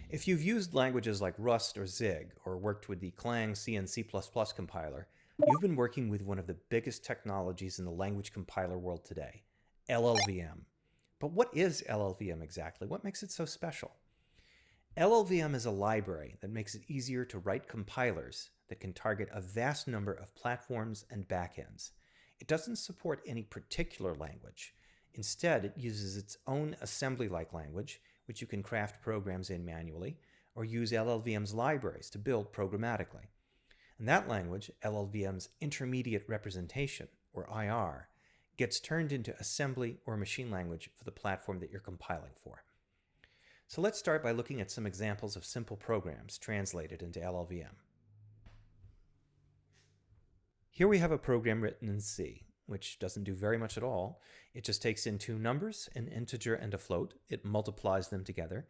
If you've used languages like Rust or Zig, or worked with the Clang C and C++ compiler, you've been working with one of the biggest technologies in the language compiler world today, LLVM. But what is LLVM exactly? What makes it so special? LLVM is a library that makes it easier to write compilers that can target a vast number of platforms and backends. It doesn't support any particular language. Instead, it uses its own assembly-like language, which you can craft programs in manually, or use LLVM's libraries to build programmatically. And that language, LLVM's intermediate representation, or IR, gets turned into assembly or machine language for the platform that you're compiling for. So let's start by looking at some examples of simple programs translated into LLVM. Here we have a program written in C, which doesn't do very much at all. It just takes in two numbers, an integer and a float. It multiplies them together,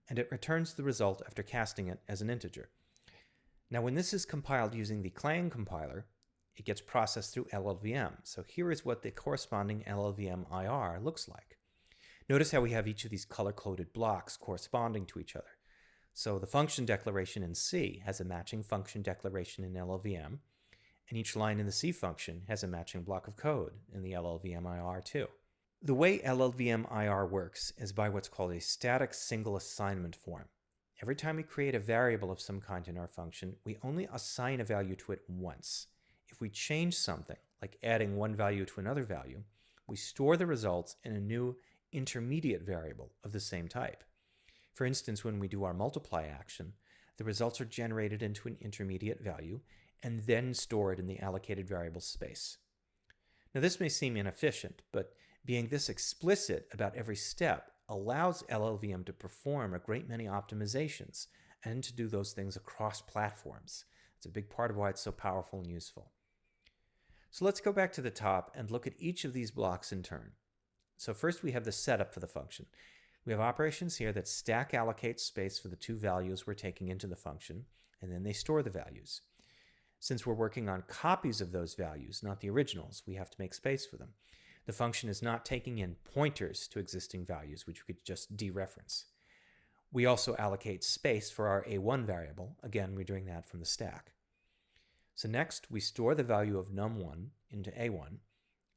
and it returns the result after casting it as an integer. Now, when this is compiled using the Clang compiler, it gets processed through LLVM. So here is what the corresponding LLVM IR looks like. Notice how we have each of these color-coded blocks corresponding to each other. So the function declaration in C has a matching function declaration in LLVM, and each line in the C function has a matching block of code in the LLVM IR too. The way LLVM IR works is by what's called a static single assignment form. Every time we create a variable of some kind in our function, we only assign a value to it once. If we change something, like adding one value to another value, we store the results in a new intermediate variable of the same type. For instance, when we do our multiply action, the results are generated into an intermediate value and then stored in the allocated variable space. Now, this may seem inefficient, but being this explicit about every step allows LLVM to perform a great many optimizations and to do those things across platforms. It's a big part of why it's so powerful and useful. So let's go back to the top and look at each of these blocks in turn. So first we have the setup for the function. We have operations here that stack allocates space for the two values we're taking into the function, and then they store the values. Since we're working on copies of those values, not the originals, we have to make space for them. The function is not taking in pointers to existing values, which we could just dereference. We also allocate space for our A1 variable. Again, we're doing that from the stack. So next, we store the value of num1 into A1,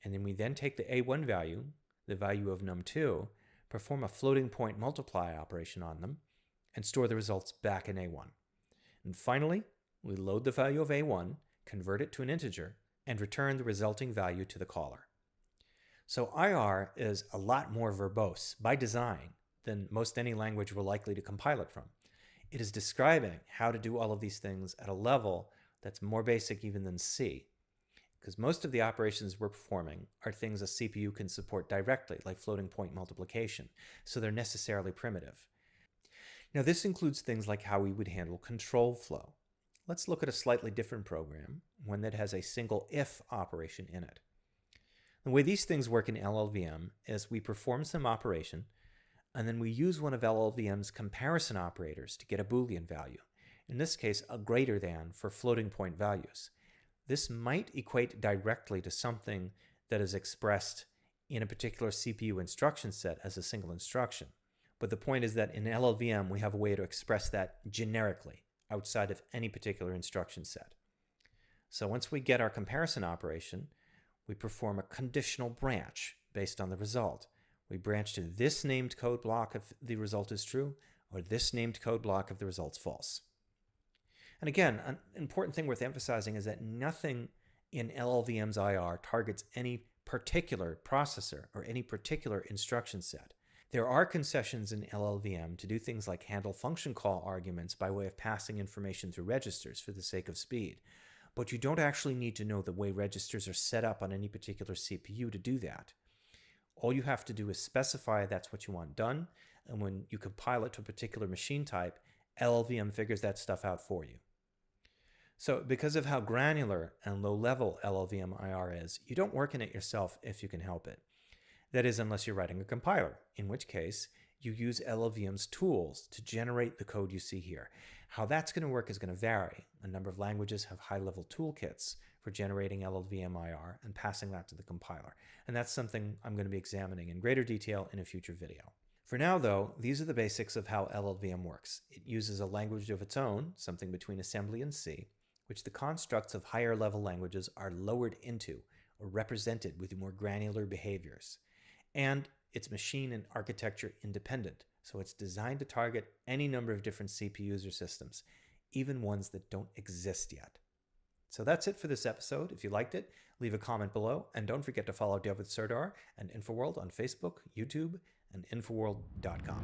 and then we then take the A1 value, the value of num2, perform a floating point multiply operation on them, and store the results back in A1. And finally, we load the value of A1, convert it to an integer, and return the resulting value to the caller. So IR is a lot more verbose by design than most any language we're likely to compile it from. It is describing how to do all of these things at a level that's more basic even than C, because most of the operations we're performing are things a CPU can support directly, like floating point multiplication, so they're necessarily primitive. Now, this includes things like how we would handle control flow. Let's look at a slightly different program, one that has a single if operation in it. The way these things work in LLVM is we perform some operation, and then we use one of LLVM's comparison operators to get a Boolean value, in this case a greater than for floating point values. This might equate directly to something that is expressed in a particular CPU instruction set as a single instruction. But the point is that in LLVM, we have a way to express that generically outside of any particular instruction set. So once we get our comparison operation, we perform a conditional branch based on the result. We branch to this named code block if the result is true, or this named code block if the result's false. And again, an important thing worth emphasizing is that nothing in LLVM's IR targets any particular processor or any particular instruction set. There are concessions in LLVM to do things like handle function call arguments by way of passing information through registers for the sake of speed. But you don't actually need to know the way registers are set up on any particular CPU to do that. All you have to do is specify that's what you want done, and when you compile it to a particular machine type, LLVM figures that stuff out for you. So because of how granular and low-level LLVM IR is, you don't work in it yourself if you can help it. That is, unless you're writing a compiler, in which case you use LLVM's tools to generate the code you see here. How that's going to work is going to vary. A number of languages have high-level toolkits for generating LLVM IR and passing that to the compiler. And that's something I'm going to be examining in greater detail in a future video. For now, though, these are the basics of how LLVM works. It uses a language of its own, something between assembly and C, which the constructs of higher level languages are lowered into or represented with more granular behaviors. And it's machine and architecture independent, so it's designed to target any number of different CPUs or systems, even ones that don't exist yet. So that's it for this episode. If you liked it, leave a comment below, and don't forget to follow Dev with Serdar and InfoWorld on Facebook, YouTube, and Infoworld.com.